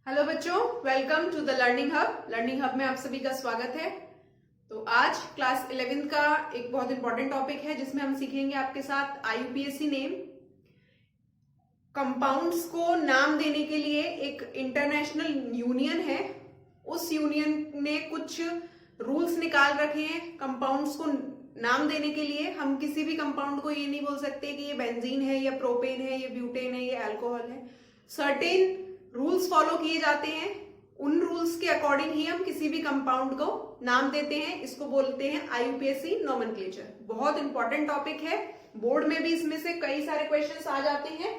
Hello बच्चों, welcome to the learning hub. Learning hub में आप सभी का स्वागत है। तो आज क्लास 11 का एक बहुत इंपॉर्टेंट टॉपिक है जिसमें हम सीखेंगे आपके साथ आईयूपीएसी नेम। कंपाउंड्स को नाम देने के लिए एक इंटरनेशनल यूनियन है, उस यूनियन ने कुछ रूल्स निकाल रखे हैं कंपाउंड्स को नाम देने के लिए। हम किसी भी कंपाउंड को ये नहीं बोल सकते कि ये बेंजीन है, या प्रोपेन है, ये ब्यूटेन है, ये अल्कोहल है। सर्टेन रूल्स फॉलो किए जाते हैं, उन रूल्स के अकॉर्डिंग ही हम किसी भी कंपाउंड को नाम देते हैं। इसको बोलते हैं आईयूपीएसी नोमेनक्लेचर। बहुत इंपॉर्टेंट टॉपिक है, बोर्ड में भी इसमें से कई सारे क्वेश्चंस आ जाते हैं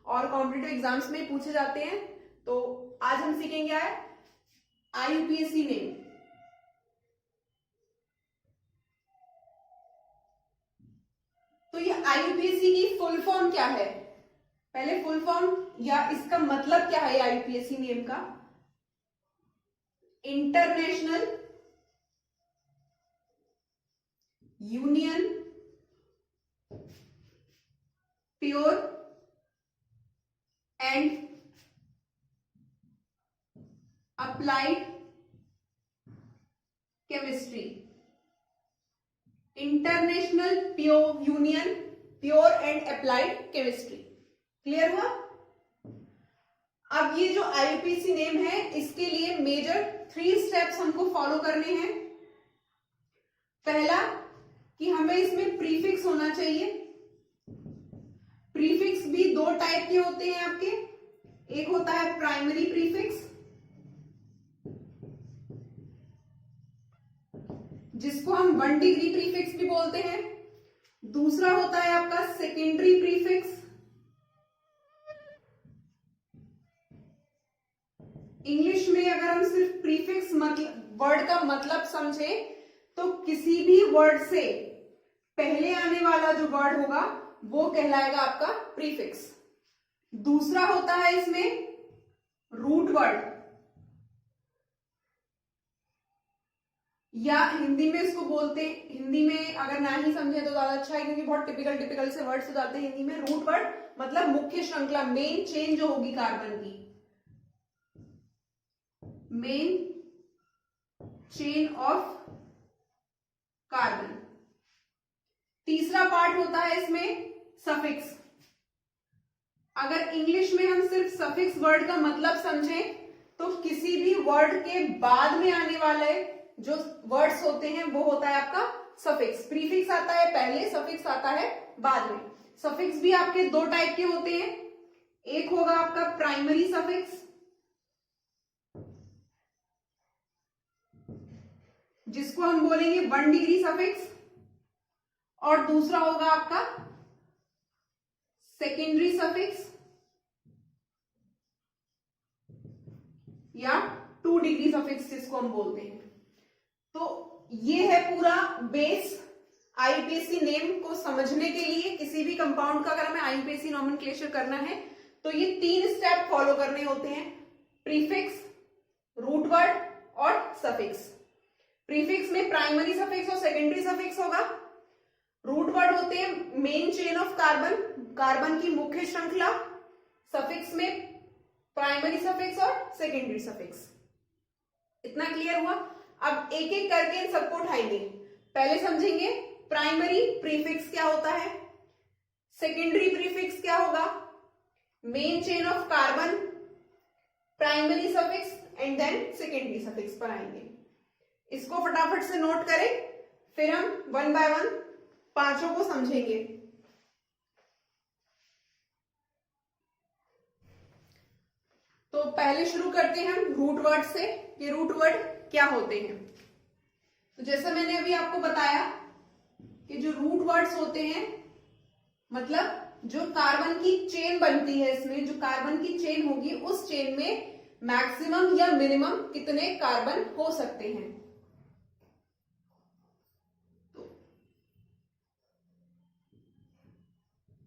और कॉम्पिटिटिव एग्जाम्स में पूछे जाते हैं। तो आज हम सीखेंगे आईयूपीएसी नेम। तो ये आईयूपीएसी की फुल फॉर्म क्या है? पहले फुल फॉर्म या इसका मतलब क्या है आईयूपीएसी नेम का? International union pure and applied chemistry. International union pure and applied chemistry. Clear हुआ? अब ये जो आईयूपीएसी नेम है, इसके लिए मेजर 3 स्टेप्स हमको फॉलो करने हैं। पहला कि हमें इसमें प्रीफिक्स होना चाहिए। प्रीफिक्स भी 2 टाइप के होते हैं आपके। एक होता है प्राइमरी प्रीफिक्स, जिसको हम 1 डिग्री प्रीफिक्स भी बोलते हैं। दूसरा होता है आपका सेकेंडरी प्रीफिक्स। इंग्लिश में अगर हम सिर्फ प्रीफिक्स वर्ड का मतलब समझें तो किसी भी वर्ड से पहले आने वाला जो वर्ड होगा वो कहलाएगा आपका प्रीफिक्स। दूसरा होता है इसमें रूट वर्ड, या हिंदी में इसको बोलते हैं, हिंदी में अगर ना ही समझे तो ज्यादा अच्छा है क्योंकि बहुत टिपिकल से वर्ड्स हो जाते हैं हिंदी में। रूट वर्ड मतलब मुख्य श्रृंखला, मेन चेन जो होगी कार्बन की, मेन चेन ऑफ कार्बन। तीसरा पार्ट होता है इसमें सफिक्स। अगर इंग्लिश में हम सिर्फ सफिक्स वर्ड का मतलब समझें तो किसी भी वर्ड के बाद में आने वाले जो वर्ड्स होते हैं वो होता है आपका सफिक्स। प्रीफिक्स आता है पहले, सफिक्स आता है बाद में। सफिक्स भी आपके 2 टाइप के होते हैं। एक होगा आपका प्राइमरी सफिक्स, जिसको हम बोलेंगे 1 डिग्री सफिक्स, और दूसरा होगा आपका सेकेंडरी सफिक्स या 2 डिग्री सफिक्स जिसको हम बोलते हैं। तो ये है पूरा बेस आईयूपीएसी नेम को समझने के लिए। किसी भी कंपाउंड का अगर हमें आईयूपीएसी नोमेनक्लेचर करना है तो ये 3 स्टेप फॉलो करने होते हैं: प्रीफिक्स, रूट वर्ड और सफिक्स। प्रीफिक्स में प्राइमरी सफिक्स और सेकेंडरी सफिक्स होगा। रूट वर्ड होते हैं main chain of carbon, carbon की मुख्य श्रृंखला। सफिक्स में प्राइमरी सफिक्स और सेकेंडरी सफिक्स। इतना क्लियर हुआ? अब एक एक करके इन सबको उठाएंगे। पहले समझेंगे प्राइमरी प्रीफिक्स क्या होता है, सेकेंडरी प्रीफिक्स क्या होगा, main chain of carbon, primary suffix and then secondary suffix पर आएंगे। इसको फटाफट से नोट करें, फिर हम 1 बाय 1 पांचों को समझेंगे। तो पहले शुरू करते हैं हम रूट वर्ड से। ये रूट वर्ड क्या होते हैं? तो जैसा मैंने अभी आपको बताया कि जो रूट वर्ड्स होते हैं मतलब जो कार्बन की चेन बनती है, इसमें जो कार्बन की चेन होगी उस चेन में मैक्सिमम या मिनिमम कितने कार्बन हो सकते हैं।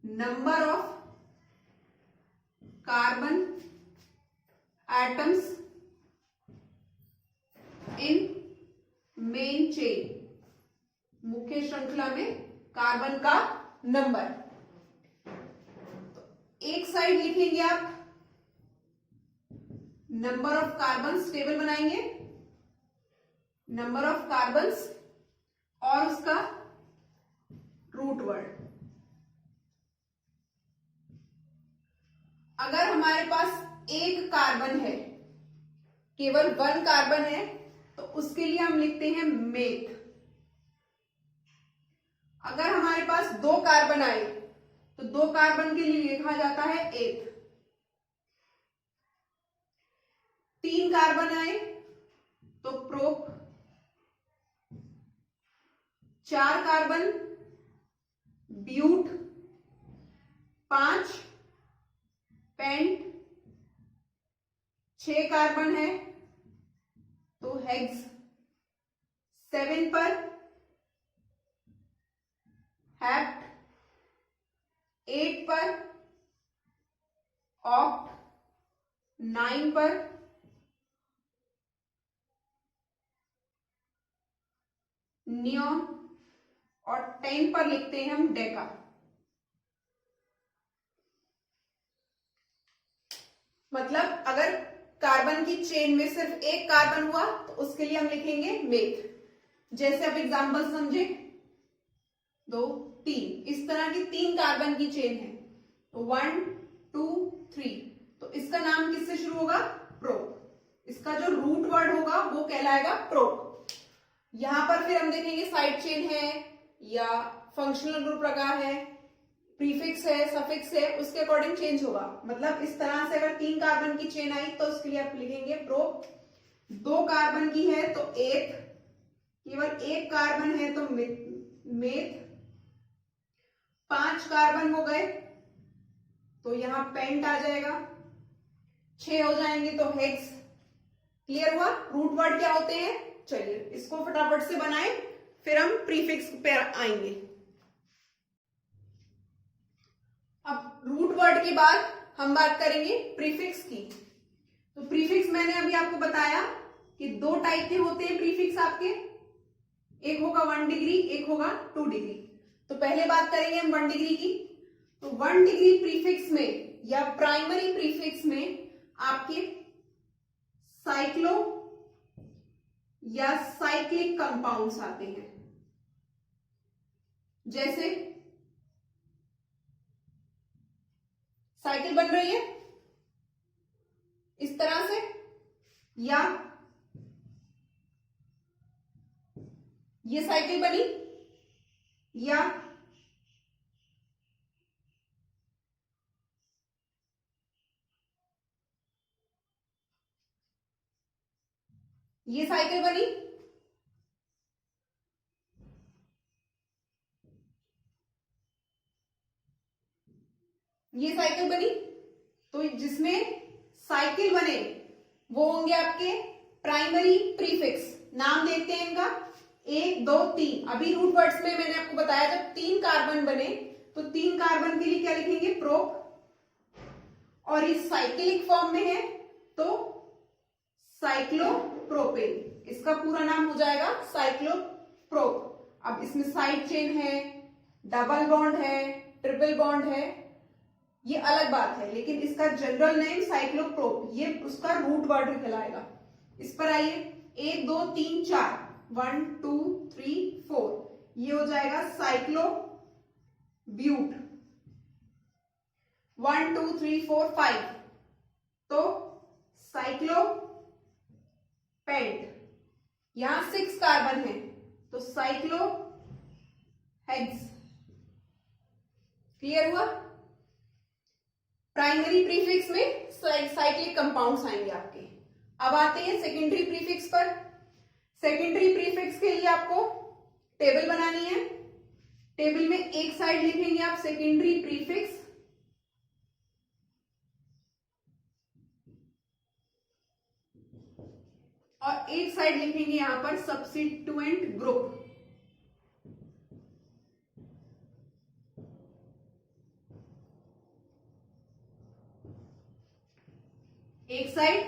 Number of carbon atoms in main chain, मुख्य श्रृंखला में कार्बन का नंबर। तो एक साइड लिखेंगे आप नंबर ऑफ कार्बन्स टेबल बनाएंगे, नंबर ऑफ कार्बन्स और उसका रूट वर्ड। अगर हमारे पास एक कार्बन है, केवल 1 कार्बन है, तो उसके लिए हम लिखते हैं मेथ। अगर हमारे पास 2 कार्बन आए तो 2 कार्बन के लिए लिखा जाता है एथ। 3 कार्बन आए तो prop, 4 carbon but, 5 pent, 6 carbon है तो हेक्स, 7 पर हेप्ट, 8 पर ऑक्ट, 9 पर नियोन और 10 पर लिखते हैं हम डेका। मतलब अगर कार्बन की चेन में सिर्फ एक कार्बन हुआ तो उसके लिए हम लिखेंगे मेथ। जैसे अब एग्जांपल समझे, 2 3, इस तरह की 3 कार्बन की चेन है तो 1 2 3, तो इसका नाम किससे शुरू होगा? प्रोप। इसका जो रूट वर्ड होगा वो कहलाएगा प्रोप। यहां पर फिर हम देखेंगे साइड चेन है या फंक्शनल ग्रुप लगा है, प्रीफिक्स है, सफिक्स है, उसके अकॉर्डिंग चेंज होगा। मतलब इस तरह से अगर 3 कार्बन की चेन आई तो उसके लिए आप लिखेंगे प्रोप। 2 कार्बन की है तो एथ, केवल 1 कार्बन है तो मेथ, 5 कार्बन हो गए तो यहां पेंट आ जाएगा, 6 हो जाएंगे तो हेक्स। क्लियर हुआ? रूट वर्ड क्या होते हैं? चलिए इसको फटाफट से बनाएं, फिर हम प्रीफिक्स पे आएंगे। अब रूट वर्ड के बाद हम बात करेंगे प्रीफिक्स की। तो प्रीफिक्स मैंने अभी आपको बताया कि 2 टाइप के होते हैं प्रीफिक्स आपके, एक होगा 1 डिग्री, एक होगा 2 डिग्री। तो पहले बात करेंगे हम 1 डिग्री की। तो 1 डिग्री प्रीफिक्स में या प्राइमरी प्रीफिक्स में आपके साइक्लो या साइक्लिक कंपाउंड्स आते हैं। जैसे साइकिल बन रही है इस तरह से, या ये साइकिल बनी, या ये साइकिल बनी, ये साइकिल बनी। तो जिसमें साइकिल बने वो होंगे आपके प्राइमरी प्रीफिक्स। नाम देखते हैं इनका, 1 2 3। अभी रूट वर्ड्स में मैंने आपको बताया जब 3 कार्बन बने तो 3 कार्बन के लिए क्या लिखेंगे? प्रोप। और इस साइक्लिक फॉर्म में है तो साइक्लोप्रोपेन, इसका पूरा नाम हो जाएगा साइक्लोप्रोप। अब इसमें साइड चेन है, डबल बॉन्ड है, ट्रिपल बॉन्ड है, ये अलग बात है, लेकिन इसका जनरल नेम साइक्लोप्रोप, ये उसका रूट वर्ड कहलाएगा। इस पर आइए, 1 2 3 4, 1 2 3 4, ये हो जाएगा साइक्लो ब्यूट। 1 2 3 4 5 तो साइक्लो पेंट। यहां 6 कार्बन है तो साइक्लो हेक्स। क्लियर हुआ? प्राइमरी प्रीफिक्स में साइक्लिक कंपाउंड्स आएंगे आपके। अब आते हैं सेकेंडरी प्रीफिक्स पर। सेकेंडरी प्रीफिक्स के लिए आपको टेबल बनानी है। टेबल में एक साइड लिखेंगे आप सेकेंडरी प्रीफिक्स, और एक साइड लिखेंगे यहां पर सब्स्टिट्यूएंट ग्रुप। एक साइड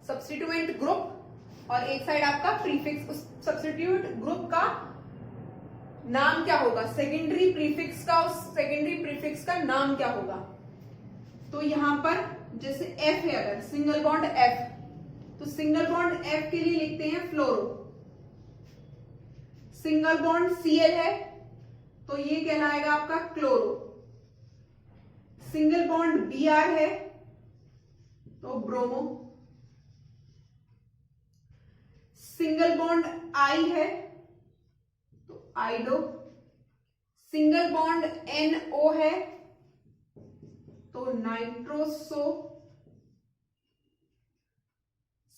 सब्स्टिट्यूएंट ग्रुप और एक साइड आपका प्रीफिक्स। उस सब्स्टिट्यूट ग्रुप का नाम क्या होगा? सेकेंडरी प्रीफिक्स का, उस सेकेंडरी प्रीफिक्स का नाम क्या होगा? तो यहां पर जैसे F है, अगर सिंगल बॉन्ड F तो सिंगल बॉन्ड F के लिए लिखते हैं फ्लोरो। सिंगल बॉन्ड Cl है तो ये कहलाएगा आपका क्लोरो। सिंगल बॉन्ड Br है तो ब्रोमो। सिंगल बॉन्ड I है तो आइडो। सिंगल बॉन्ड NO है तो नाइट्रोसो।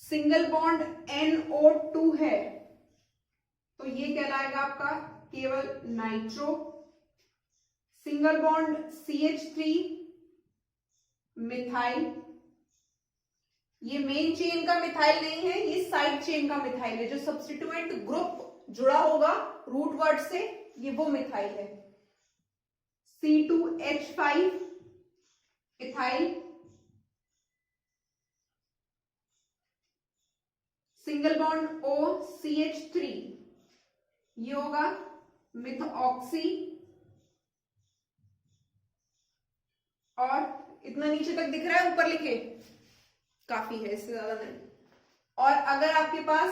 सिंगल बॉन्ड NO2 है तो ये कहलाएगा आपका केवल nitro. Single bond CH3 methyl. ये मेन चेन का मिथाइल नहीं है, ये साइड चेन का मिथाइल है। जो सब्स्टिट्यूएंट ग्रुप जुड़ा होगा रूट वर्ड से, ये वो मिथाइल है। C2H5 ethyl. Single bond O CH3 ये होगा मिथऑक्सी। और इतना नीचे तक दिख रहा है, ऊपर लिखे काफी है, इससे ज्यादा नहीं। और अगर आपके पास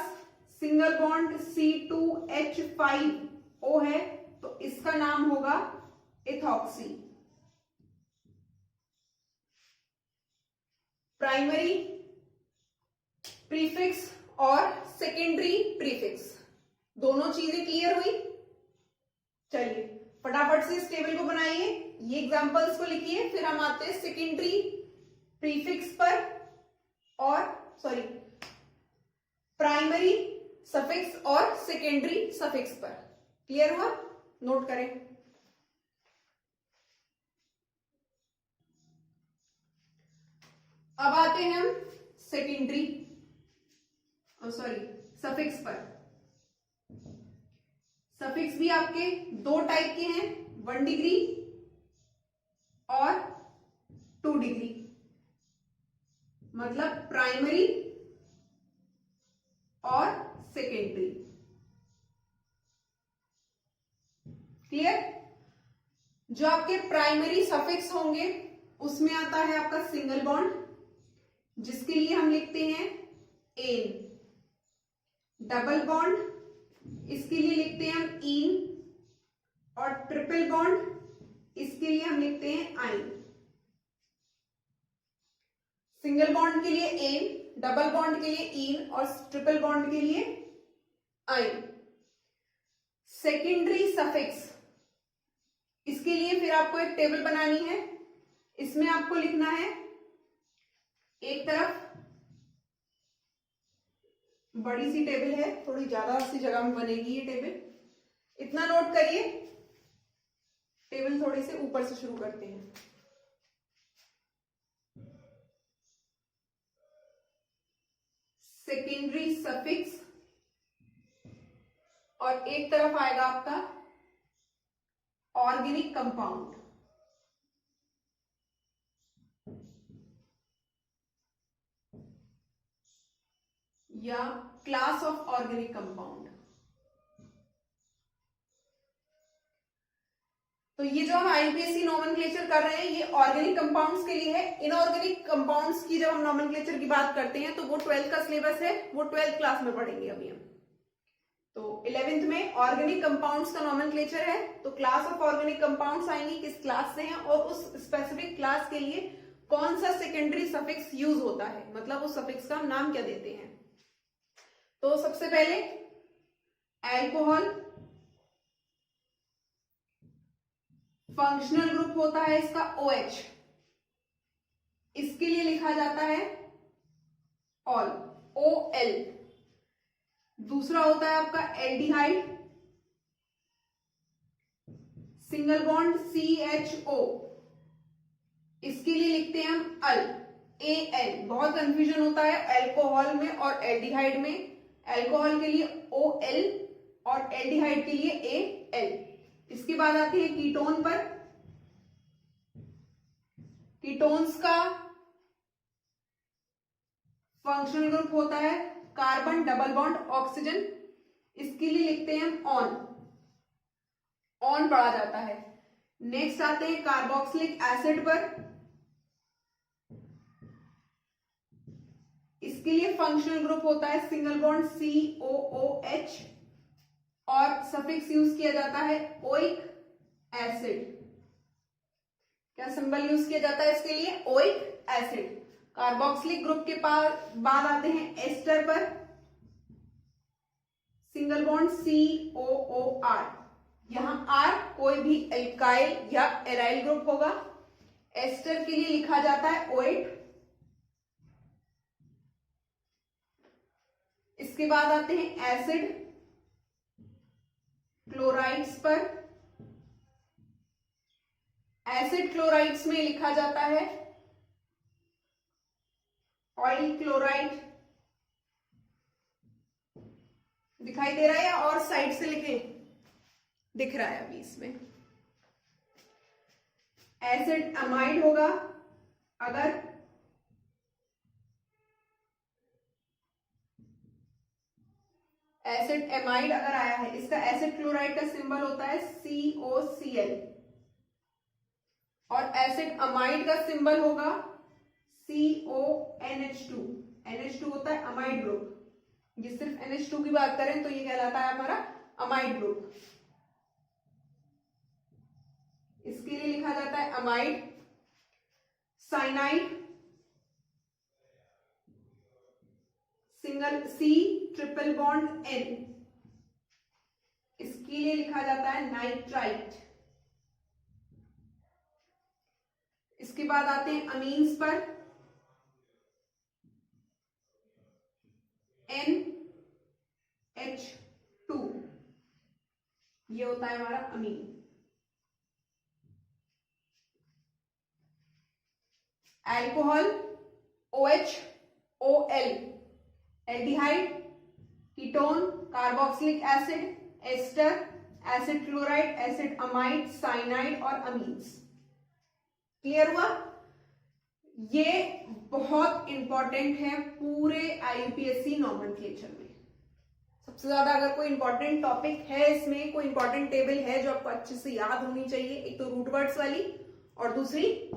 सिंगल बॉन्ड C2H5O है तो इसका नाम होगा इथॉक्सी। प्राइमरी प्रीफिक्स और सेकेंडरी प्रीफिक्स, दोनों चीजें क्लियर हुई। चलिए फटाफट से इस टेबल को बनाइए, ये एग्जांपल्स को लिखिए, फिर हम आते हैं सेकेंडरी प्रीफिक्स पर और प्राइमरी सफिक्स और सेकेंडरी सफिक्स पर। क्लियर हुआ? नोट करें। अब आते हैं हम सेकेंडरी सफिक्स पर। सफिक्स भी आपके दो टाइप के हैं, 1 डिग्री और 2 डिग्री। मतलब प्राइमरी और सेकेंडरी। क्लियर? जो आपके प्राइमरी सफिक्स होंगे उसमें आता है आपका सिंगल बॉन्ड, जिसके लिए हम लिखते हैं एन। डबल बॉन्ड, इसके लिए लिखते हैं हम इन। और ट्रिपल बॉन्ड, इसके लिए हम लिखते हैं आइन। सिंगल बॉन्ड के लिए एन, डबल बॉन्ड के लिए इन और ट्रिपल बॉन्ड के लिए आइन। सेकेंडरी सफिक्स, इसके लिए फिर आपको एक टेबल बनानी है। इसमें आपको लिखना है, एक तरफ बड़ी सी टेबल है, थोड़ी ज्यादा सी जगह में बनेगी ये टेबल। इतना नोट करिए, टेबल थोड़ी से ऊपर से शुरू करते हैं। सेकेंडरी सफिक्स और एक तरफ आएगा आपका ऑर्गेनिक कंपाउंड। या क्लास ऑफ ऑर्गेनिक कंपाउंड। तो ये जो हम आईपीएससी नॉमेनक्लेचर कर रहे हैं ये ऑर्गेनिक कंपाउंड्स के लिए है। इनऑर्गेनिक कंपाउंड्स की जब हम नॉमेनक्लेचर की बात करते हैं तो वो 12th का सिलेबस है, वो 12th क्लास में पढ़ेंगे अभी हम। तो 11th में ऑर्गेनिक कंपाउंड्स का नॉमेनक्लेचर है, तो क्लास ऑफ ऑर्गेनिक कंपाउंड्स आएंगी, किस क्लास से हैं और उस स्पेसिफिक क्लास के लिए कौन सा सेकेंडरी सफिक्स यूज होता है, मतलब उस सफिक्स का हम नाम क्या देते हैं। तो सबसे पहले एल्कोहल, फंक्शनल ग्रुप होता है इसका OH, इसके लिए लिखा जाता है ऑल, OL। दूसरा होता है आपका एल्डिहाइड, सिंगल बॉन्ड CHO, इसके लिए लिखते हैं हम अल, AL। बहुत कंफ्यूजन होता है अल्कोहल में और एल्डिहाइड में। अल्कोहल के लिए OL और एल्डिहाइड के लिए AL। इसके बाद आते हैं कीटोन पर। कीटोन्स का फंक्शनल ग्रुप होता है कार्बन डबल बॉन्ड ऑक्सीजन, इसके लिए लिखते हैं हम ऑन पढ़ा जाता है। नेक्स्ट आते हैं कार्बोक्सिलिक एसिड पर, इसके इसके लिए फंक्शनल ग्रुप होता है सिंगल बॉन्ड COOH और सफिक्स यूज किया जाता है ओइक एसिड। क्या सिंबल यूज किया जाता है इसके लिए? Oic acid. कार्बोक्सिलिक ग्रुप के बाद आते हैं एस्टर पर, सिंगल बॉन्ड COOR। यहां R कोई भी एल्काइल या एराइल ग्रुप होगा। एस्टर के लिए लिखा जाता है ओएट। इसके बाद आते हैं एसिड क्लोराइड्स पर। एसिड क्लोराइड्स में लिखा जाता है ऑयल क्लोराइड। दिखाई दे रहा है और साइड से लिखे? दिख रहा है अभी इसमें। एसिड अमाइड होगा अगर एसिड एमाइड अगर आया है, इसका एसिड क्लोराइड का सिंबल होता है COCl और एसिड अमाइड का सिंबल होगा CONH2। NH2 होता है अमाइड ग्रुप। ये सिर्फ NH2 की बात करें तो ये कहलाता है हमारा अमाइड ग्रुप। इसके लिए लिखा जाता है amide. Cyanide single C triple bond N, इसके लिए लिखा जाता है नाइट्राइट। इसके बाद आते हैं अमीन्स पर, NH2 ये होता है हमारा amine. Alcohol OHOL, aldehyde, ketone, carboxylic acid, ester, acid chloride, acid amide, cyanide और अमीन्स। क्लियर हुआ? ये बहुत इंपॉर्टेंट है पूरे IUPAC नॉमेनक्लेचर में। सबसे ज्यादा अगर कोई इंपॉर्टेंट टॉपिक है इसमें, कोई इंपॉर्टेंट टेबल है जो आपको अच्छे से याद होनी चाहिए, एक तो रूट वर्ड्स वाली और दूसरी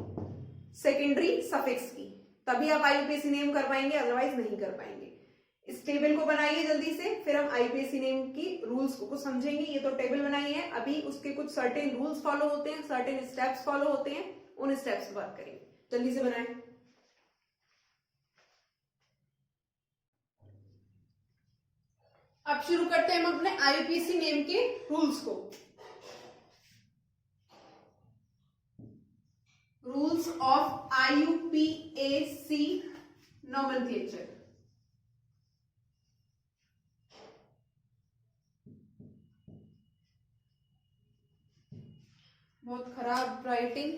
सेकेंडरी सफिक्स की, तभी आप IUPAC नेम कर पाएंगे, अदरवाइज नहीं कर पाएंगे। इस टेबल को बनाइए जल्दी से, फिर हम IUPAC नेम की रूल्स को समझेंगे। ये तो टेबल बनाई है, अभी उसके कुछ सर्टेन रूल्स फॉलो होते हैं, सर्टेन स्टेप्स फॉलो होते हैं, उन स्टेप्स पर बात करेंगे। जल्दी से बनाएं। अब शुरू करते हैं हम अपने IUPAC नेम के रूल्स को। Rules of IUPAC nomenclature. बहुत खराब राइटिंग।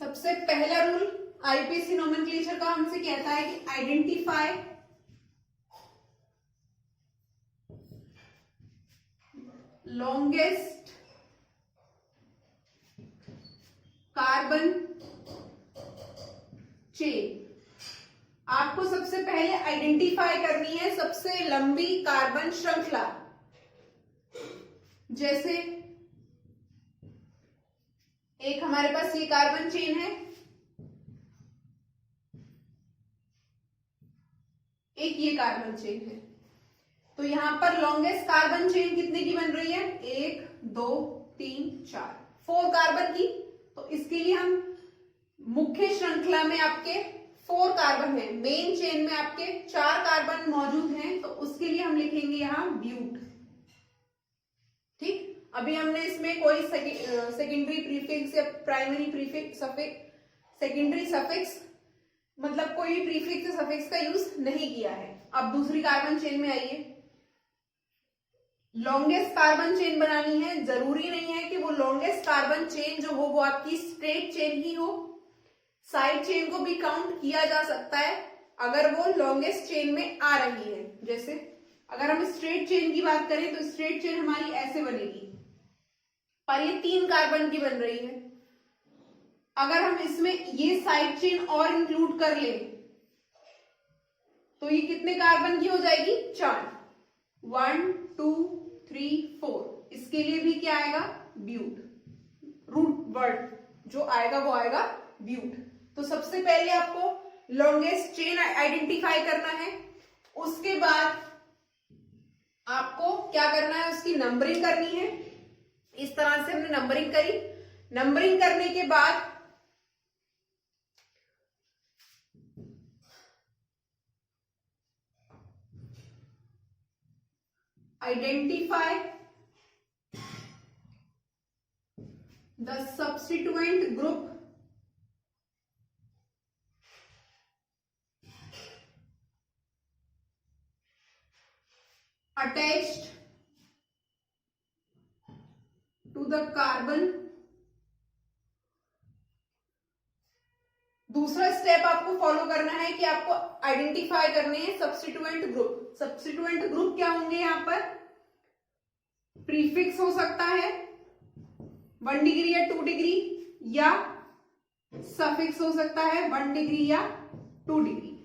सबसे पहला रूल IUPAC नॉमेनक्लेचर का हमसे कहता है कि आइडेंटिफाई लॉन्गेस्ट कार्बन चेन। आपको सबसे पहले आइडेंटिफाई करनी है सबसे लंबी कार्बन श्रृंखला। जैसे एक हमारे पास ये कार्बन चेन है, एक ये कार्बन चेन है, तो यहां पर लॉन्गेस्ट कार्बन चेन कितने की बन रही है? 1 2 3 4 4 कार्बन की। तो इसके लिए हम मुख्य श्रृंखला में आपके 4 कार्बन है, मेन चेन में आपके 4 कार्बन मौजूद हैं, तो उसके लिए हम लिखेंगे यहां ब्यूट। ठीक, अभी हमने इसमें कोई सेकेंडरी प्रीफिक्स या प्राइमरी प्रीफिक्स सेकेंडरी सफिक्स मतलब कोई भी प्रीफिक्स या सफिक्स का यूज नहीं किया है। अब दूसरी कार्बन चेन में आइए, लॉन्गेस्ट कार्बन चेन बनानी है। जरूरी नहीं है कि वो लॉन्गेस्ट कार्बन चेन जो हो वो आपकी स्ट्रेट चेन ही हो, साइड चेन को भी काउंट किया जा सकता है अगर वो लॉन्गेस्ट चेन में आ रही है। जैसे अगर हम स्ट्रेट चेन की बात करें तो स्ट्रेट चेन हमारी ऐसे बनेगी, पर ये 3 कार्बन की बन रही है। अगर हम इसमें ये साइड चेन और इंक्लूड कर ले तो ये कितने कार्बन की हो जाएगी? 4। 1 2 3 4, इसके लिए भी क्या आएगा, ब्यूट। रूट वर्ड जो आएगा वो आएगा ब्यूट। तो सबसे पहले आपको लॉन्गेस्ट चेन आइडेंटिफाई करना है, उसके बाद आपको क्या करना है, उसकी नंबरिंग करनी है। इस तरह से हमने नंबरिंग करी। नंबरिंग करने के बाद identify the substituent group attached to the carbon। दूसरा स्टेप आपको फॉलो करना है कि आपको आइडेंटिफाई करने हैं सब्स्टिट्यूएंट ग्रुप। सब्स्टिट्यूएंट ग्रुप क्या होंगे, यहां पर प्रीफिक्स हो सकता है 1 डिग्री या 2 डिग्री, या सफिक्स हो सकता है 1 डिग्री या 2 डिग्री।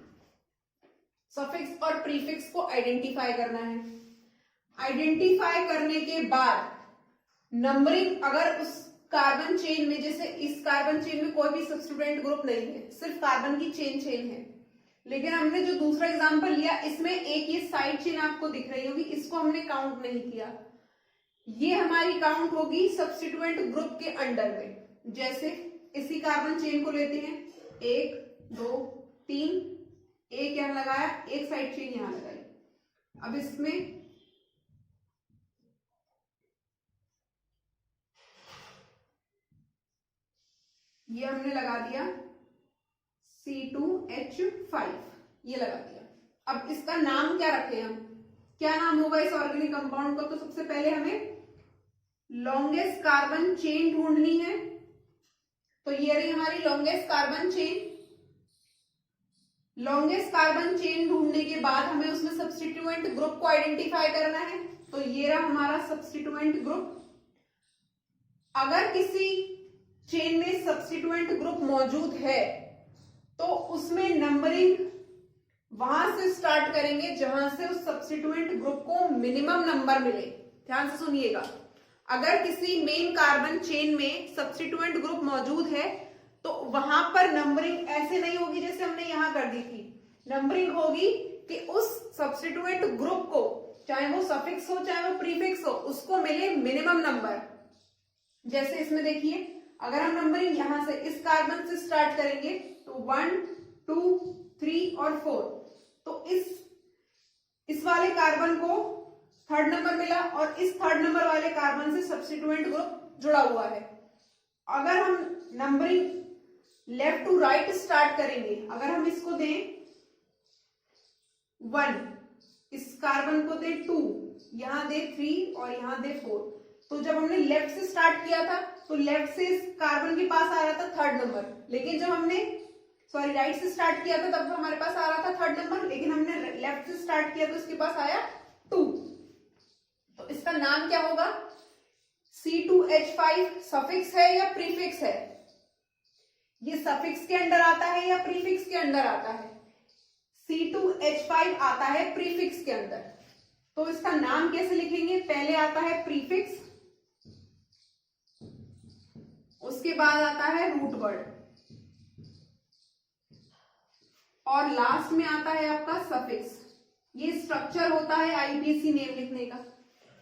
सफिक्स और प्रीफिक्स को आइडेंटिफाई करना है। आइडेंटिफाई करने के बाद नंबरिंग, अगर उस कार्बन चेन में, जैसे इस कार्बन चेन में कोई भी सब्स्टिट्यूएंट ग्रुप नहीं है, सिर्फ कार्बन की चेन है, लेकिन हमने जो दूसरा एग्जांपल लिया इसमें एक ये साइड चेन आपको दिख रही होगी, इसको हमने काउंट नहीं किया। ये हमारी काउंट होगी सब्स्टिट्यूएंट ग्रुप के अंडर में। जैसे इसी कार्बन चेन को लेते हैं, 1 2 3, एक यहां लगाया, एक साइड चेन यहां लगाई। अब इसमें ये हमने लगा दिया C2H5, ये लगा दिया। अब इसका नाम क्या रखें हम, क्या नाम होगा इस ऑर्गेनिक कंपाउंड का? तो सबसे पहले हमें लॉन्गेस्ट कार्बन चेन ढूंढनी है। तो ये रही हमारी longest carbon chain. Longest carbon chain ढूंढने के बाद हमें उसमें सब्स्टिट्यूएंट ग्रुप को आइडेंटिफाई करना है। तो ये रहा हमारा सब्स्टिट्यूएंट ग्रुप। अगर किसी चेन में सब्स्टिट्यूएंट ग्रुप मौजूद है तो उसमें नंबरिंग वहां से स्टार्ट करेंगे जहां से उस सब्स्टिट्यूएंट ग्रुप को मिनिमम नंबर मिले। ध्यान से सुनिएगा, अगर किसी मेन कार्बन चेन में सब्स्टिट्यूएंट ग्रुप मौजूद है तो वहां पर नंबरिंग ऐसे नहीं होगी जैसे हमने यहां कर दी थी। नंबरिंग होगी कि उस सब्स्टिट्यूएंट ग्रुप को, चाहे वो सफिक्स हो चाहे वो प्रीफिक्स हो, उसको मिले मिनिमम नंबर। जैसे इसमें देखिए, अगर हम नंबरिंग यहां से इस कार्बन से स्टार्ट करेंगे तो 1 2 3 और 4, तो इस वाले कार्बन को 3rd नंबर मिला और इस 3rd नंबर वाले कार्बन से सब्स्टिट्यूएंट ग्रुप जुड़ा हुआ है। अगर हम numbering left to right start करेंगे, अगर हम इसको दें 1, इस कार्बन को दे 2, यहां दे 3 और यहां दे 4, तो जब हमने लेफ्ट से स्टार्ट किया था तो लेफ्ट से इस कार्बन के पास आ रहा था 3rd नंबर, लेकिन जब हमने राइट से स्टार्ट किया था तब हमारे पास आ रहा था 3rd नंबर, लेकिन हमने लेफ्ट से स्टार्ट किया तो इसके पास आया 2। तो इसका नाम क्या होगा? C2H5 सफिक्स है या प्रीफिक्स है? ये सफिक्स के अंडर आता है या प्रीफिक्स के अंडर आता है? C2H5 आता है प्रीफिक्स के अंदर। तो इसका नाम कैसे लिखेंगे? पहले आता है प्रीफिक्स, उसके बाद आता है रूट वर्ड और लास्ट में आता है आपका सफिक्स। ये स्ट्रक्चर होता है आईपीसी नेम लिखने का।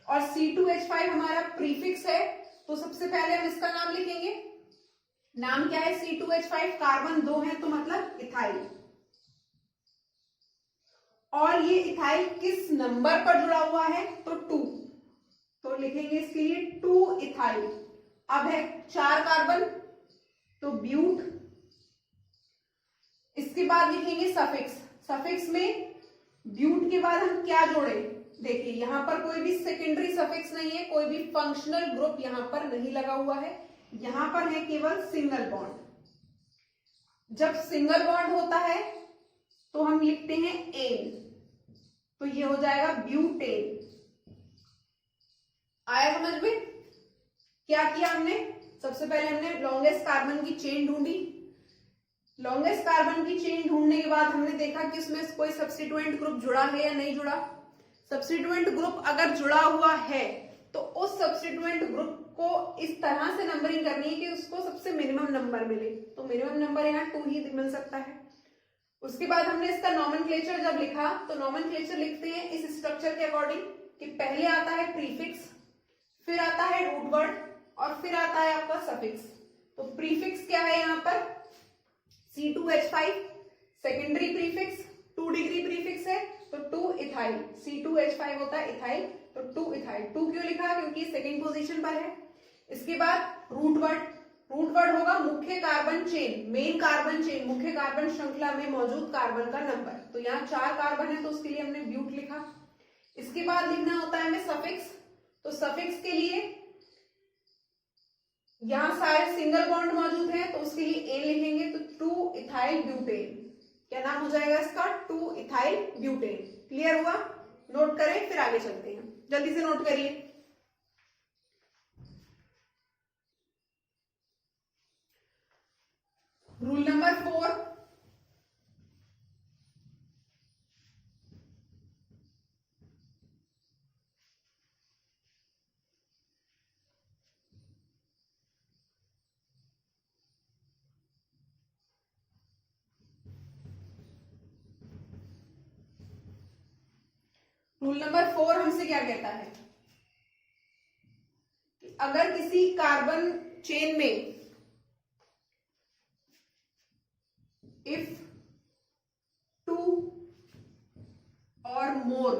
और C2H5 हमारा प्रीफिक्स है, तो सबसे पहले हम इसका नाम लिखेंगे। नाम क्या है? C2H5, कार्बन 2 है तो मतलब इथाइल। और ये इथाइल किस नंबर पर जुड़ा हुआ है? तो 2, तो लिखेंगे इसके लिए 2 इथाइल। अब है 4 कार्बन तो ब्यूट। इसके बाद लिखेंगे सफिक्स। सफिक्स में ब्यूट के बाद हम क्या जोड़े? देखिए यहां पर कोई भी सेकेंडरी सफिक्स नहीं है, कोई भी फंक्शनल ग्रुप यहां पर नहीं लगा हुआ है, यहां पर है केवल सिंगल बॉन्ड। जब सिंगल बॉन्ड होता है तो हम लिखते हैं एन, तो ये हो जाएगा ब्यूटेन। आया समझ में? क्या किया हमने? सबसे पहले हमने लॉन्गेस्ट कार्बन की चेन ढूंढी। लॉन्गेस्ट कार्बन की चेन ढूंढने के बाद हमने देखा कि उसमें कोई सब्स्टिट्यूएंट ग्रुप जुड़ा है या नहीं जुड़ा। सब्स्टिट्यूएंट ग्रुप अगर जुड़ा हुआ है तो उस सब्स्टिट्यूएंट ग्रुप को इस तरह से नंबरिंग करनी है कि उसको सबसे मिनिमम नंबर मिले। तो मिनिमम नंबर यहाँ 2 ही मिल सकता है। उसके बाद हमने इसका नॉमेनक्लेचर जब लिखा तो नॉमेनक्लेचर लिखते हैं इस स्ट्रक्चर के अकॉर्डिंग कि पहले आता है प्रीफिक्स, फिर आता है रूट वर्ड और फिर आता है आपका सफिक्स। तो प्रीफिक्स क्या है यहाँ पर C2H5, secondary prefix 2 degree prefix है तो 2 इथाइल, C2H5 होता है इथाइल तो 2 इथाइल। 2 क्यों लिखा क्योंकि सेकेंड पोजीशन पर है। इसके बाद रूट वर्ड होगा मुख्य कार्बन चेन, मेन कार्बन चेन, मुख्य कार्बन श्रृंखला में मौजूद कार्बन का नंबर। तो यहाँ 4 कार्बन है तो उसके लिए हमने ब्यूट लिखा। इसके बाद लिखना होता है हमें सफिक्स। तो सफिक्स के लिए यहां सारे सिंगल बॉन्ड मौजूद है तो उसके लिए ए लिखेंगे तो 2 इथाइल ब्यूटेन। क्या नाम हो जाएगा इसका 2 इथाइल ब्यूटेन। क्लियर हुआ? नोट करें फिर आगे चलते हैं, जल्दी से नोट करिए। रूल नंबर 4, रूल नंबर 4 हमसे क्या कहता है कि अगर किसी कार्बन चेन में इफ 2 और मोर,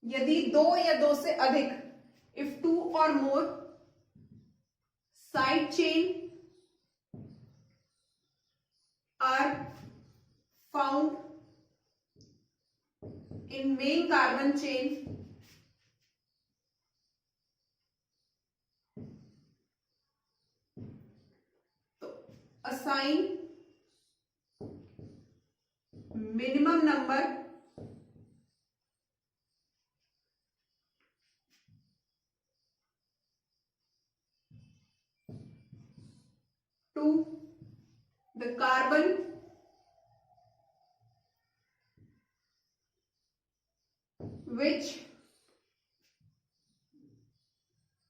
यदि 2 या 2 से अधिक, if 2 or more side chain are found in main carbon chain, तो assign minimum number to the carbon which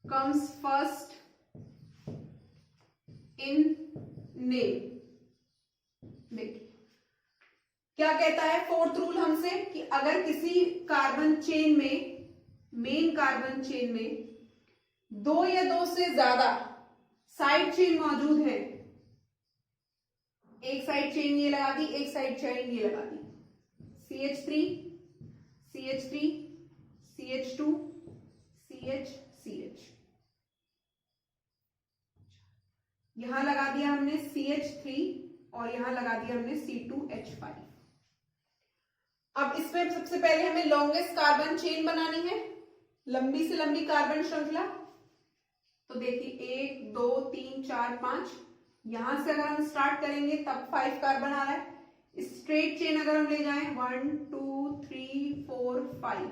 comes first in name। देखिए क्या कहता है 4th रूल हमसे कि अगर किसी कार्बन चेन में, मेन कार्बन चेन में 2 या 2 से ज्यादा साइड चेन मौजूद है, एक साइड चेन ये लगा दी, एक साइड चेन ये लगा दी, CH3 CH3 CH2 CH यहां लगा दिया हमने CH3 और यहां लगा दिया हमने C2H5। अब इसमें सबसे पहले हमें लॉन्गेस्ट कार्बन चेन बनानी है, लंबी से लंबी कार्बन श्रृंखला। तो देखिए 1 2 3 4 5, यहां से अगर हम स्टार्ट करेंगे तब 5 कार्बन आ रहा है। स्ट्रेट चेन अगर हम ले जाएं 1 2 3 4 5,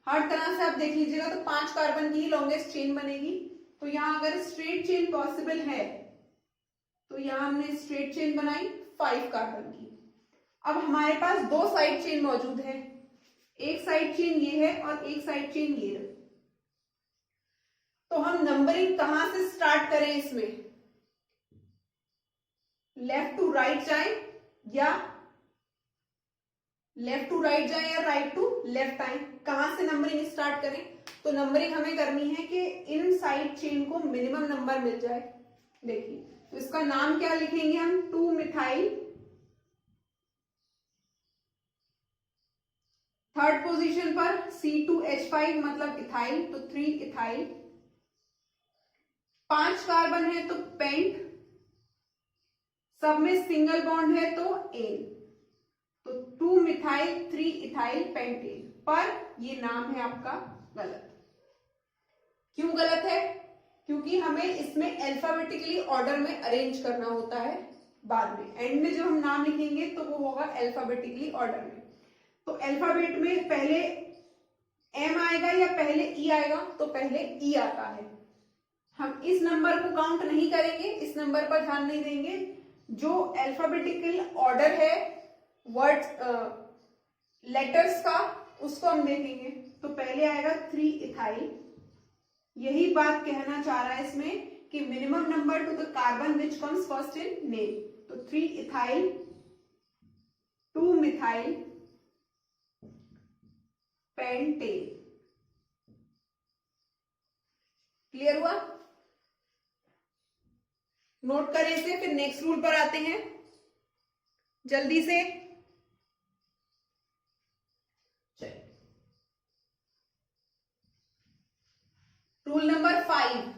हर तरह से आप देख लीजिएगा तो 5 कार्बन की लॉन्गेस्ट चेन बनेगी। तो यहां अगर स्ट्रेट चेन पॉसिबल है तो यहां हमने स्ट्रेट चेन बनाई 5 कार्बन की। अब हमारे पास 2 साइड चेन मौजूद है, एक साइड चेन ये है और एक साइड चेन ये है। तो हम नंबरिंग कहां से स्टार्ट करें इसमें, लेफ्ट टू राइट जाए या लेफ्ट टू राइट जाए या राइट टू लेफ्ट आए, कहां से नंबरिंग स्टार्ट करें? तो नंबरिंग हमें करनी है कि इन साइड चेन को मिनिमम नंबर मिल जाए। देखिए तो इसका नाम क्या लिखेंगे हम 2 मिथाइल, थर्ड पोजीशन पर C2H5 मतलब इथाइल तो 3 इथाइल, 5 कार्बन है तो पेंट, सब में सिंगल बॉन्ड है तो एन, तो 2 मिथाइल 3 इथाइल पेंटेन। पर ये नाम है आपका गलत। क्यों गलत है? क्योंकि हमें इसमें अल्फाबेटिकली ऑर्डर में अरेंज करना होता है, बाद में एंड में जब हम नाम लिखेंगे तो वो होगा अल्फाबेटिकली ऑर्डर में। तो अल्फाबेट में पहले एम आएगा या पहले ई आएगा? तो पहले ई आता है। हम इस नंबर को काउंट नहीं करेंगे, इस नंबर पर ध्यान नहीं देंगे। जो अल्फाबेटिकल ऑर्डर है वर्ड लेटर्स का उसको हम देखेंगे। तो पहले आएगा 3 इथाइल। यही बात कहना चाह रहा है इसमें कि minimum number two the carbon which comes first in name. तो 3 इथाइल 2 मिथाइल पेंटेन। क्लियर हुआ? नोट करें इसे, फिर नेक्स्ट रूल पर आते हैं जल्दी से। रूल नंबर 5,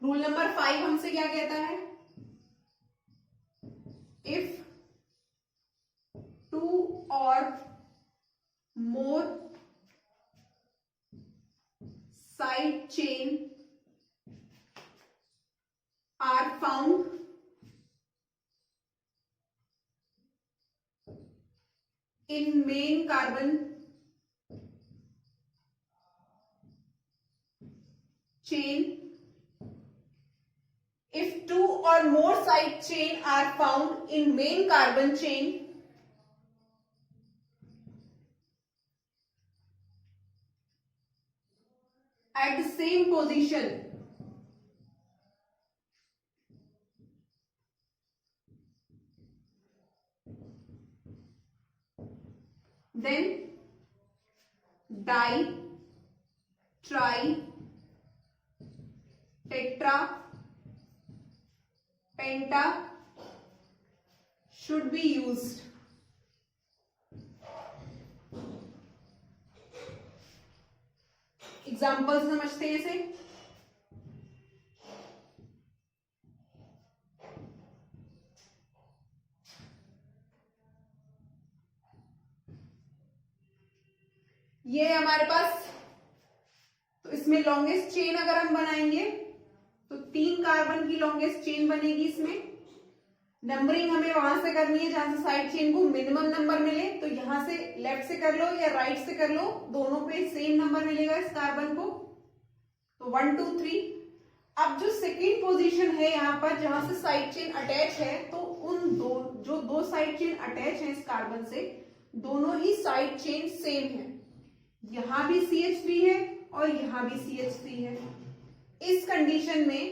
रूल नंबर 5 हमसे क्या कहता है? If 2 or more side chain are found in main carbon chain, if 2 or more side chain are found in main carbon chain, at the same position, then di, tri, tetra, penta should be used. Example समझते हैं इसे। ये हमारे पास, तो इसमें longest chain अगर हम बनाएंगे तो 3 कार्बन की लॉन्गेस्ट चेन बनेगी। इसमें नंबरिंग हमें वहां से करनी है जहां से साइड चेन को मिनिमम नंबर मिले। तो यहां से लेफ्ट से कर लो या राइट से कर लो, दोनों पे सेम नंबर मिलेगा इस कार्बन को। तो 1 2 3। अब जो सेकेंड पोजीशन है यहाँ पर जहां से साइड चेन अटैच है, तो उन दो साइड चेन अटैच है इस कार्बन से, दोनों ही साइड चेन सेम है। यहां भी CH3 है और यहां भी CH3 है। इस कंडीशन में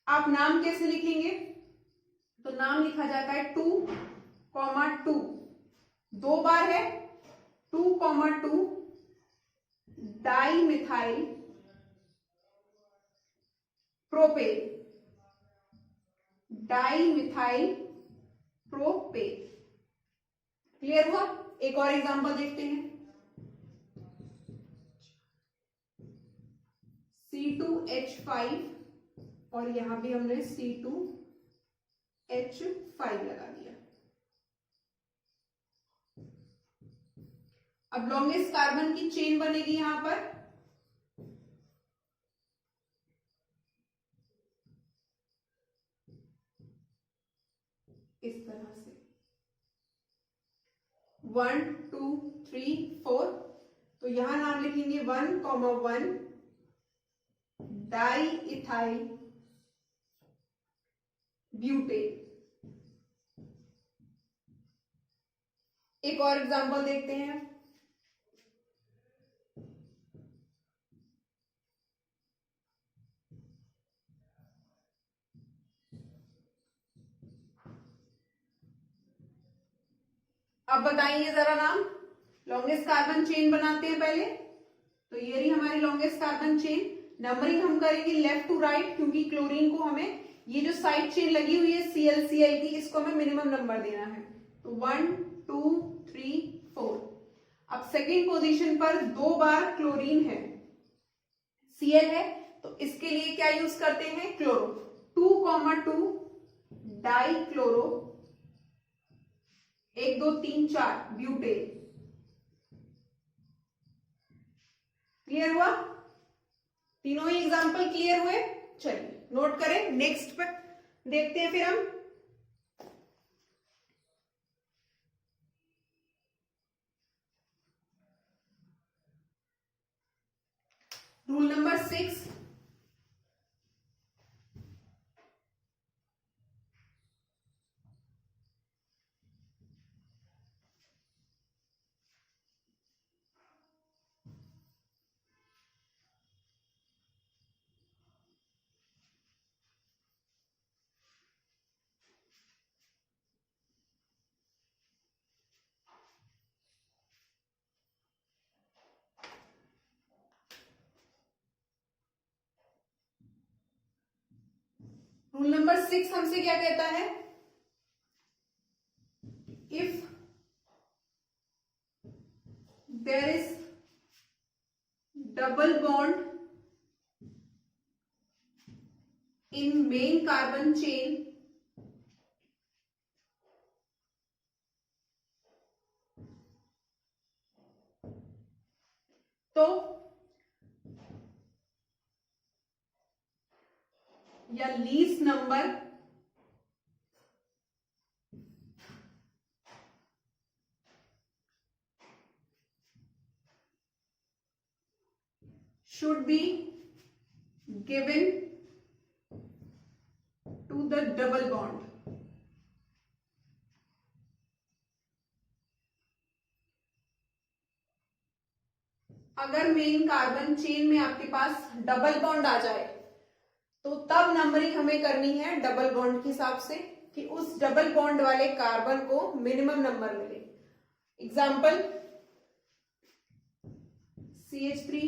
आप नाम कैसे लिखेंगे? तो नाम लिखा जाता है 2,2, 2 बार है 2,2 di methyl propane, di methyl propane. Clear हुआ? एक और एग्जांपल देखते हैं। C2H5 और यहां भी हमने C2H5 लगा दिया। अब लॉन्गेस्ट कार्बन की चेन बनेगी यहां पर। इस तरह से 1 2 3 4। तो यहां नाम लिखेंगे 1,1 डाई इथाइल ब्यूटेन। एक और एग्जांपल देखते हैं। अब बताइए जरा नाम। लॉन्गेस्ट कार्बन चेन बनाते हैं पहले। तो ये रही हमारी लॉन्गेस्ट कार्बन चेन। नंबरिंग हम करेंगे लेफ्ट टू राइट, क्योंकि क्लोरीन को हमें ये जो साइड चेन लगी हुई है Cl की, इसको हमें मिनिमम नंबर देना है। तो 1 2 3 4। अब सेकेंड पोजीशन पर 2 बार क्लोरीन है, Cl है, तो इसके लिए क्या यूज करते हैं? Chloro. 2,2 die chloro 1 2 3 4 butane. Clear हुआ? तीनों ही एग्जाम्पल क्लियर हुए? चलिए नोट करें, नेक्स्ट पर देखते हैं फिर हम। रूल नंबर 6, रूल नंबर 6 हमसे क्या कहता है, if there is double bond in main carbon chain, तो या least number should be given to the double bond. अगर मेन कार्बन चेन में आपके पास डबल बॉन्ड आ जाए तो तब नंबरिंग हमें करनी है डबल बॉन्ड के हिसाब से कि उस डबल बॉन्ड वाले कार्बन को मिनिमम नंबर मिले. एग्जाम्पल CH3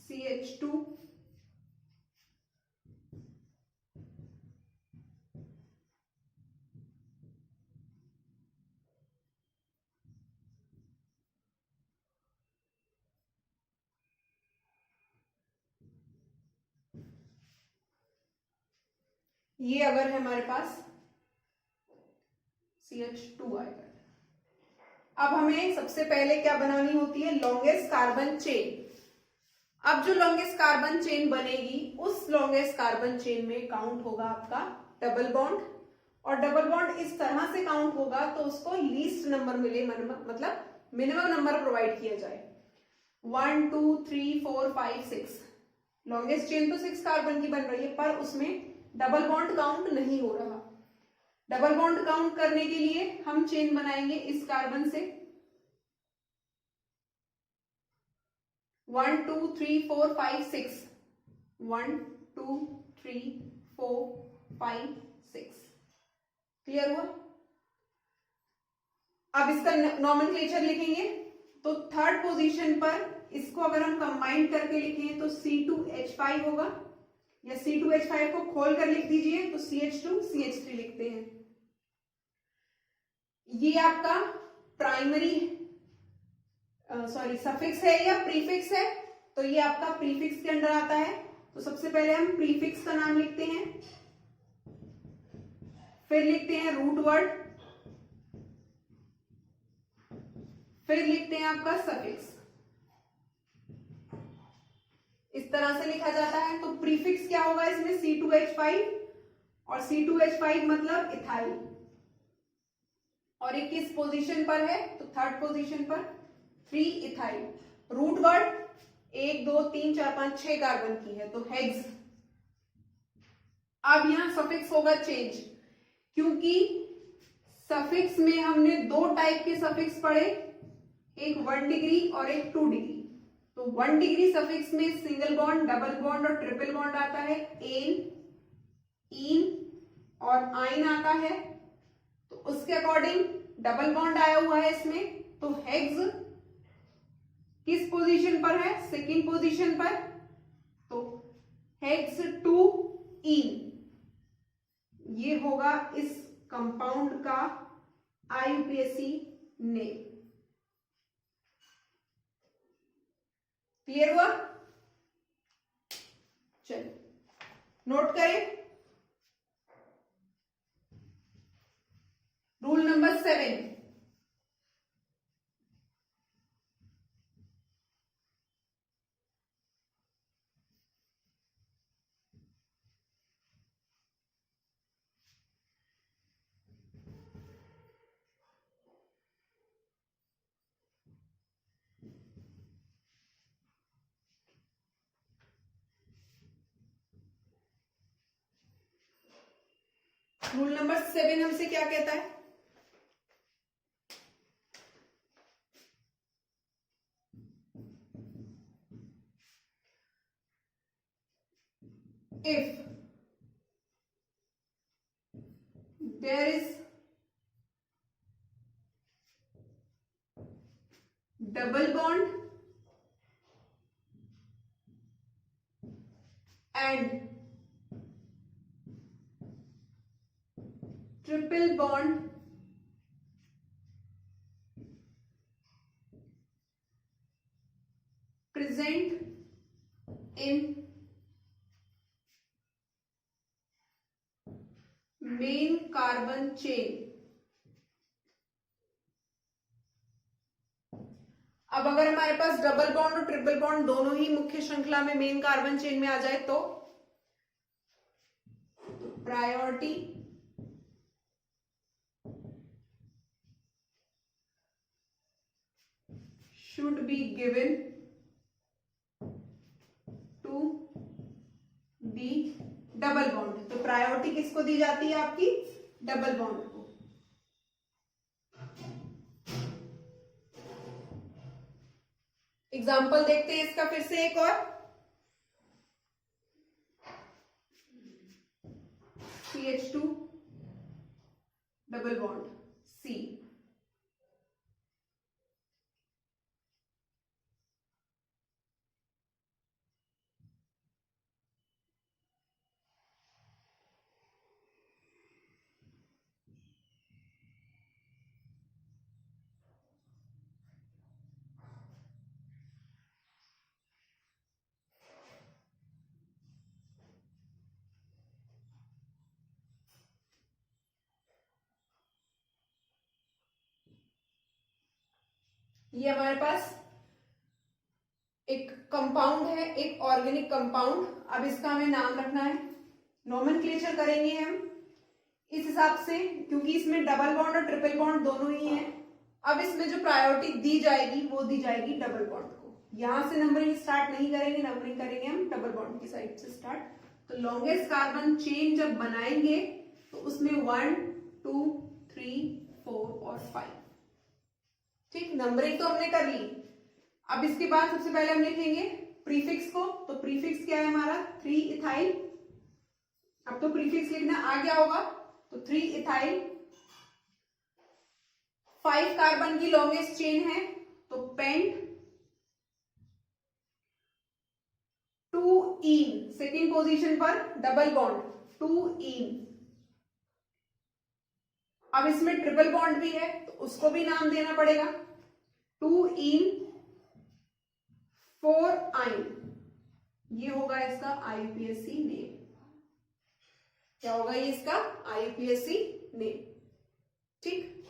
CH2 ये अगर है हमारे पास CH2 आएगा. अब हमें सबसे पहले क्या बनानी होती है, लॉन्गेस्ट कार्बन चेन. अब जो लॉन्गेस्ट कार्बन चेन बनेगी उस लॉन्गेस्ट कार्बन चेन में काउंट होगा आपका डबल बॉन्ड, और डबल बॉन्ड इस तरह से काउंट होगा तो उसको लीस्ट नंबर मिले, मतलब मिनिमम नंबर प्रोवाइड किया जाए. 1 2 3 4 5 6. लॉन्गेस्ट चेन तो 6 कार्बन की बन रही है पर उसमें डबल बॉन्ड काउंट नहीं हो रहा. डबल बॉन्ड काउंट करने के लिए हम चेन बनाएंगे इस कार्बन से 1 2 3 4 5 6. 1 2 3 4 5 6. क्लियर हुआ. अब इसका नॉमेनक्लेचर लिखेंगे तो थर्ड पोजीशन पर इसको अगर हम कंबाइन करके लिखें तो C2H5 होगा, या C2H5 को खोल कर लिख दीजिए तो CH2 CH3 लिखते हैं. ये आपका प्राइमरी सफिक्स है या प्रीफिक्स है, तो ये आपका प्रीफिक्स के अंडर आता है. तो सबसे पहले हम प्रीफिक्स का नाम लिखते हैं, फिर लिखते हैं रूट वर्ड, फिर लिखते हैं आपका सफिक्स. इस तरह से लिखा जाता है. तो प्रीफिक्स क्या होगा इसमें, C2H5, और C2H5 मतलब इथाइल, और ये किस पोजीशन पर है तो थर्ड पोजीशन पर 3 इथाइल. रूट वर्ड 1 2 3 4 5 6 कार्बन की है तो हेक्स. अब यहां सफिक्स होगा चेंज, क्योंकि सफिक्स में हमने दो टाइप के सफिक्स पढ़े, एक 1 डिग्री और एक 2 डिग्री. तो 1 डिग्री सफिक्स में सिंगल बॉन्ड, डबल बॉन्ड और ट्रिपल बॉन्ड आता है, एन, इन और आइन आता है. तो उसके अकॉर्डिंग डबल बॉन्ड आया हुआ है इसमें, तो हेक्स किस पोजीशन पर है, सेकेंड पोजीशन पर. तो हेक्स 2 इन, ये होगा इस कंपाउंड का IUPAC नेम. क्लियर हुआ. चलिए नोट करें. रूल नंबर 7, रूल नंबर 7 हमसे क्या कहता है? If there is double bond and triple bond present in main carbon chain. अब अगर हमारे पास डबल बॉन्ड और ट्रिपल बॉन्ड दोनों ही मुख्य श्रृंखला में मेन कार्बन चेन में आ जाए तो priority should be given to the double bond. तो प्रायोरिटी किसको दी जाती है? आपकी डबल बॉन्ड को. एग्जाम्पल देखते हैं इसका फिर से एक और. CH2 double bond C. ये हमारे पास एक कंपाउंड है, एक ऑर्गेनिक कंपाउंड. अब इसका हमें नाम रखना है. नोमेनक्लेचर करेंगे हम इस हिसाब से, क्योंकि इसमें डबल बॉन्ड और ट्रिपल बॉन्ड दोनों ही हैं. अब इसमें जो प्रायोरिटी दी जाएगी वो दी जाएगी डबल बॉन्ड को. यहां से नंबरिंग स्टार्ट नहीं करेंगे, नंबरिंग करेंगे हम डबल बॉन्ड की साइड से स्टार्ट. तो लॉन्गेस्ट कार्बन चेन जब बनाएंगे तो उसमें 1 2 3 4 और 5. ठीक, नंबरिंग तो हमने कर ली. अब इसके बाद सबसे पहले हम लिखेंगे प्रीफिक्स को. तो प्रीफिक्स क्या है हमारा? 3 इथाइल. अब तो प्रीफिक्स लिखना आ गया होगा. तो 3 इथाइल. 5 कार्बन की लॉन्गेस्ट चेन है तो पेंट. 2 इन सेकेंड पोजीशन पर डबल बॉन्ड 2 इन. अब इसमें ट्रिपल बॉन्ड भी है तो उसको भी नाम देना पड़ेगा. 2 इन 4 आइन. ये होगा इसका IUPAC नेम. क्या होगा ये इसका? IUPAC name. ठीक,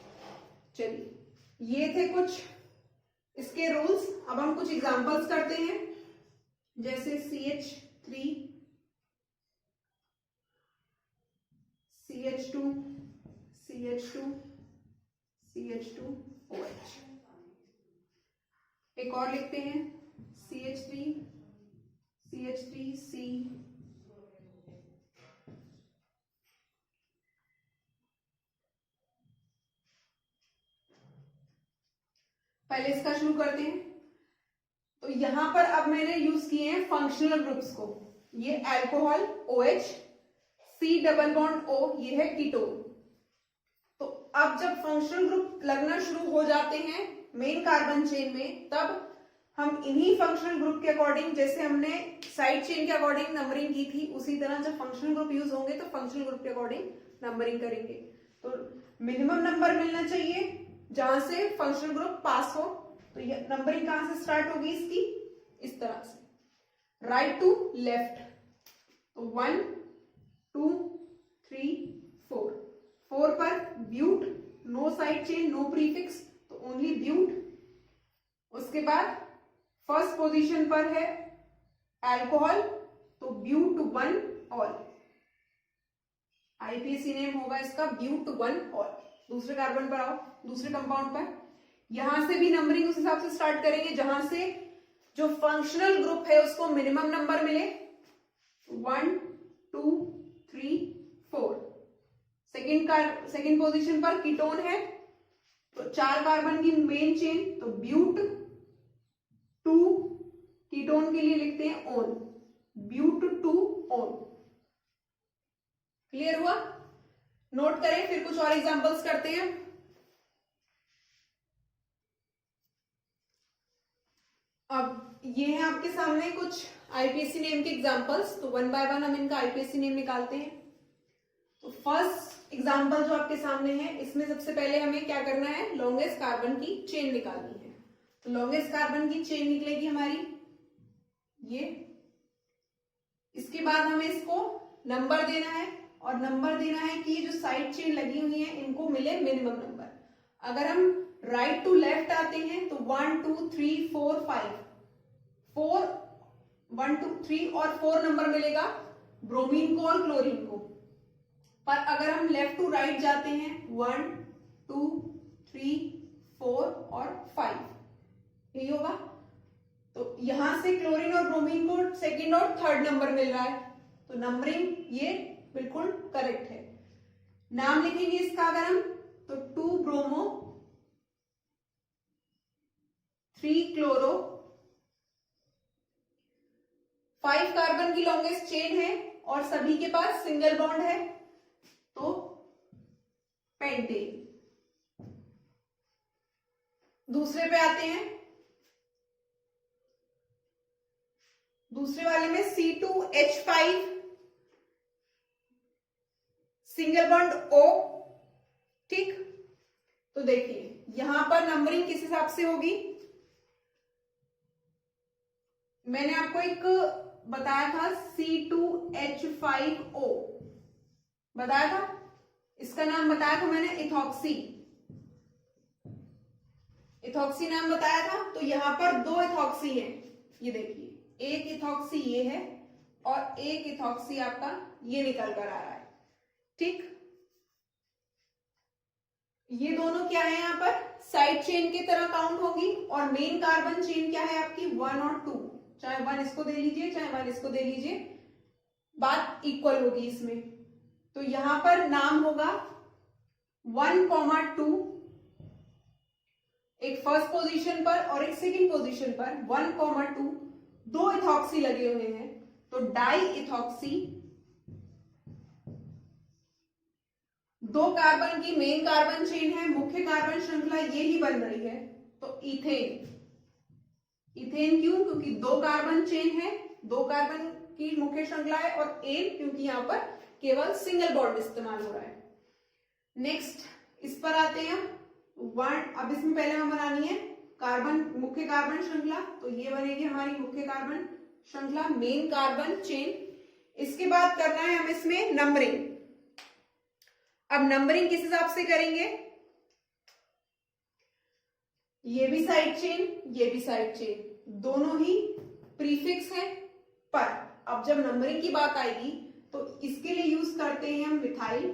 चलिए ये थे कुछ इसके रूल्स. अब हम कुछ एग्जांपल्स करते हैं. जैसे CH3 CH2 CH2 CH2 OH. एक और लिखते हैं CH3 CH3C पहले इसका शुरू करते हैं. तो यहां पर अब मैंने यूज किए हैं फंक्शनल ग्रुप्स को. ये alcohol OH, C double bond O, ये है कीटोन. तो अब जब फंक्शनल ग्रुप लगना शुरू हो जाते हैं मेन कार्बन चेन में, तब हम इन्हीं फंक्शनल ग्रुप के अकॉर्डिंग, जैसे हमने साइड चेन के अकॉर्डिंग नंबरिंग की थी, उसी तरह जब फंक्शनल ग्रुप यूज होंगे तो फंक्शनल ग्रुप के अकॉर्डिंग नंबरिंग करेंगे. तो मिनिमम नंबर मिलना चाहिए जहां से फंक्शनल ग्रुप पास हो. तो ये नंबरिंग कहां से स्टार्ट होगी इसकी? इस तरह से, राइट टू लेफ्ट. तो 1 2 3 4. 4 पर but, no side chain, no prefix, तो ओनली ब्यूट. उसके बाद फर्स्ट पोजीशन पर है अल्कोहल, तो ब्यूट 1 ऑल. IUPAC नेम होगा इसका ब्यूट 1 ऑल. दूसरे कार्बन पर आओ, दूसरे कंपाउंड पर. यहां से भी नंबरिंग उस हिसाब से स्टार्ट करेंगे जहां से जो फंक्शनल ग्रुप है उसको मिनिमम नंबर मिले. 1 2 3 4. सेकंड पोजीशन पर कीटोन है, तो 4 कार्बन की मेन चेन, तो ब्यूट 2 कीटोन के लिए लिखते हैं ऑन, ब्यूट 2 ऑन। क्लियर हुआ? नोट करें, फिर कुछ और एग्जांपल्स करते हैं। अब ये है आपके सामने कुछ आईपीएसी नेम के एग्जांपल्स, तो वन बाय वन हम इनका आईपीएसी नेम निकालते हैं। तो फर्स्ट एग्जांपल जो आपके सामने है, इसमें सबसे पहले हमें क्या करना है, लॉन्गेस्ट कार्बन की चेन निकालनी है। तो लॉन्गेस्ट कार्बन की चेन निकलेगी हमारी ये। इसके बाद हमें इसको नंबर देना है, और नंबर देना है कि ये जो साइड चेन लगी हुई है इनको मिले मिनिमम नंबर। अगर हम राइट टू लेफ्ट आते हैं तो 1 2 3 4 5 4 1 2 3 और 4 नंबर मिलेगा ब्रोमीन को और क्लोरीन को। पर अगर हम लेफ्ट टू राइट जाते हैं 1 2 3 4 और 5, यही होगा। तो यहां से क्लोरीन और ब्रोमीन को सेकंड और थर्ड नंबर मिल रहा है, तो नंबरिंग ये बिल्कुल करेक्ट है। नाम लिखेंगे इसका अगर हम, तो 2 ब्रोमो 3 क्लोरो, 5 कार्बन की लॉन्गेस्ट चेन है और सभी के पास सिंगल बॉन्ड है, तो पेंटेन। दूसरे पे आते हैं, दूसरे वाले में C2H5 सिंगल बॉन्ड O, ठीक। तो देखिए यहां पर नंबरिंग किस हिसाब से होगी, मैंने आपको एक बताया था C2H5O बताया था, इसका नाम बताया था मैंने इथॉक्सी, इथॉक्सी नाम बताया था। तो यहां पर 2 इथॉक्सी है, ये देखिए एक इथॉक्सी ये है और एक इथॉक्सी आपका ये निकल कर आ रहा है, ठीक। ये दोनों क्या है, यहां पर साइड चेन की तरह काउंट होगी, और मेन कार्बन चेन क्या है आपकी 1 और 2, चाहे 1 इसको दे लीजिए चाहे 1 इसको दे लीजिए, बात इक्वल होगी इसमें। तो यहां पर नाम होगा 1,2, एक फर्स्ट पोजीशन पर और एक सेकंड पोजीशन पर 1,2, 2 इथॉक्सी लगे हुए हैं, तो डाई इथॉक्सी, 2 कार्बन की मेन कार्बन चेन है, मुख्य कार्बन श्रृंखला ये ही बन रही है, तो इथेन। इथेन क्यों, क्योंकि 2 कार्बन चेन है, 2 कार्बन की मुख्य श्रृंखला है, और एन क्योंकि यहां पर केवल सिंगल बॉन्ड इस्तेमाल हो रहा है। नेक्स्ट इस पर आते हैं वन, अब इसमें पहले हमें बनानी है कार्बन, मुख्य कार्बन श्रृंखला, तो ये बनेगी हमारी मुख्य कार्बन श्रृंखला, मेन कार्बन चेन। इसके बाद करना है हमें इसमें नंबरिंग। अब नंबरिंग किस हिसाब से करेंगे, ये भी साइड चेन ये भी साइड चेन, दोनों ही प्रीफिक्स है, पर अब जब नंबरिंग की बात आएगी तो इसके लिए यूज करते हैं हम मिथाइल,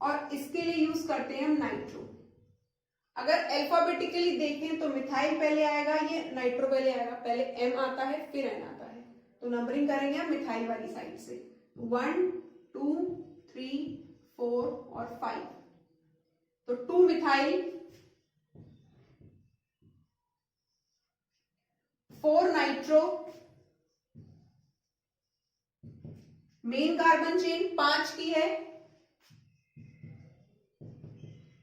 और इसके लिए यूज करते हैं हम नाइट्रो। अगर अल्फाबेटिकली देखें तो मिथाइल पहले आएगा, ये नाइट्रो पहले आएगा, पहले एम आता है फिर एन आता है। तो नंबरिंग करेंगे हम मिथाइल वाली साइड से, 1 2 3 4 और 5, तो 2 मिथाइल, 4 नाइट्रो, मेन कार्बन चेन 5 की है,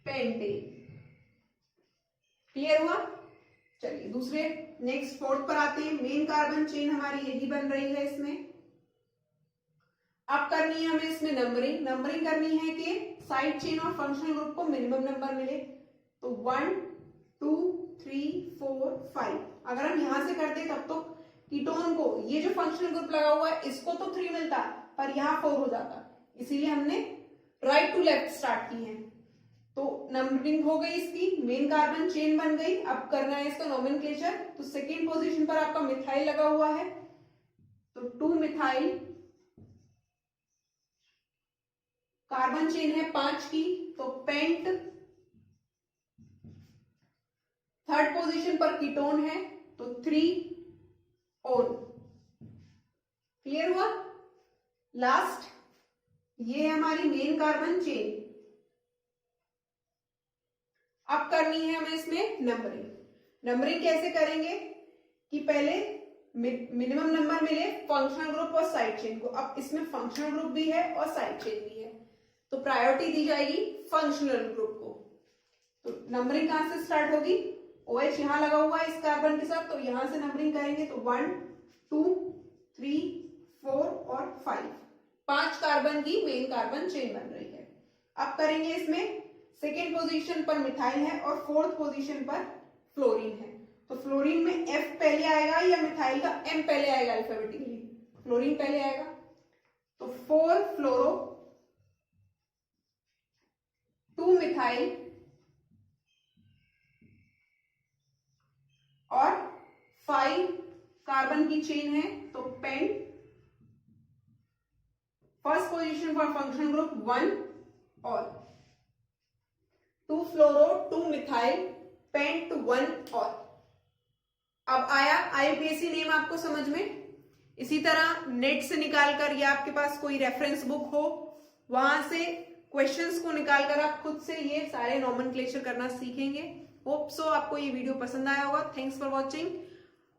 पेंटेन। क्लियर हुआ? चलिए दूसरे नेक्स्ट फोर्थ पर आते हैं। मेन कार्बन चेन हमारी यही बन रही है इसमें। अब करनी है हमें इसमें नंबरिंग। नंबरिंग करनी है कि साइड चेन और फंक्शनल ग्रुप को मिनिमम नंबर मिले, तो 1 2 3 4 5। अगर हम यहां से करते तब तो कीटोन को, ये जो फंक्शनल ग्रुप लगा हुआ है इसको तो 3 मिलता, पर यहां 4 हो जाता, इसीलिए हमने राइट टू लेफ्ट स्टार्ट की है। तो नंबरिंग हो गई इसकी, मेन कार्बन चेन बन गई। अब करना है इसका नोमेनक्लेचर। तो सेकेंड पोजीशन पर आपका मिथाइल लगा हुआ है, तो 2 मिथाइल, कार्बन चेन है 5 की, तो पेंट। थर्ड पोजीशन पर कीटोन है, तो 3 ओन। क्लियर हुआ? लास्ट ये है हमारी मेन कार्बन चेन। अब करनी है हमें इसमें नंबरिंग। नंबरिंग कैसे करेंगे कि पहले मिनिमम नंबर मिले फंक्शनल ग्रुप और साइड चेन को। अब इसमें फंक्शनल ग्रुप भी है और साइड चेन भी है, तो प्रायोरिटी दी जाएगी फंक्शनल ग्रुप को। तो नंबरिंग कहां से स्टार्ट होगी, OH यहां लगा हुआ है इस कार्बन के साथ, तो यहां से नंबरिंग करेंगे तो 1 2 3 4 और 5, 5 कार्बन की मेन कार्बन चेन बन रही है। अब करेंगे इसमें सेकेंड पोजीशन पर मिथाइल है और फोर्थ पोजीशन पर फ्लोरीन है। तो फ्लोरीन में F पहले आएगा या मिथाइल का M पहले आएगा अल्फाबेटिकली, फ्लोरीन पहले आएगा। तो 4 फ्लोरो 2 मिथाइल और 5 कार्बन की चेन है, तो pent. First position for functional group 1 और 2 फ्लोरो 2 मिथाइल पेंट 1 और। अब आया IUPAC नेम आपको समझ में। इसी तरह नेट से निकालकर या आपके पास कोई रेफरेंस बुक हो वहां से क्वेश्चंस को निकालकर आप खुद से ये सारे नॉमेनक्लेचर करना सीखेंगे। होप सो आपको ये वीडियो पसंद आया होगा। थैंक्स फॉर वॉचिंग,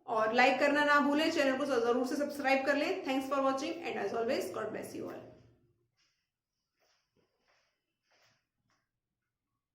और लाइक करना ना भूलें, चैनल को जरूर से सब्सक्राइब कर लें। Thanks for watching and as always God bless you all.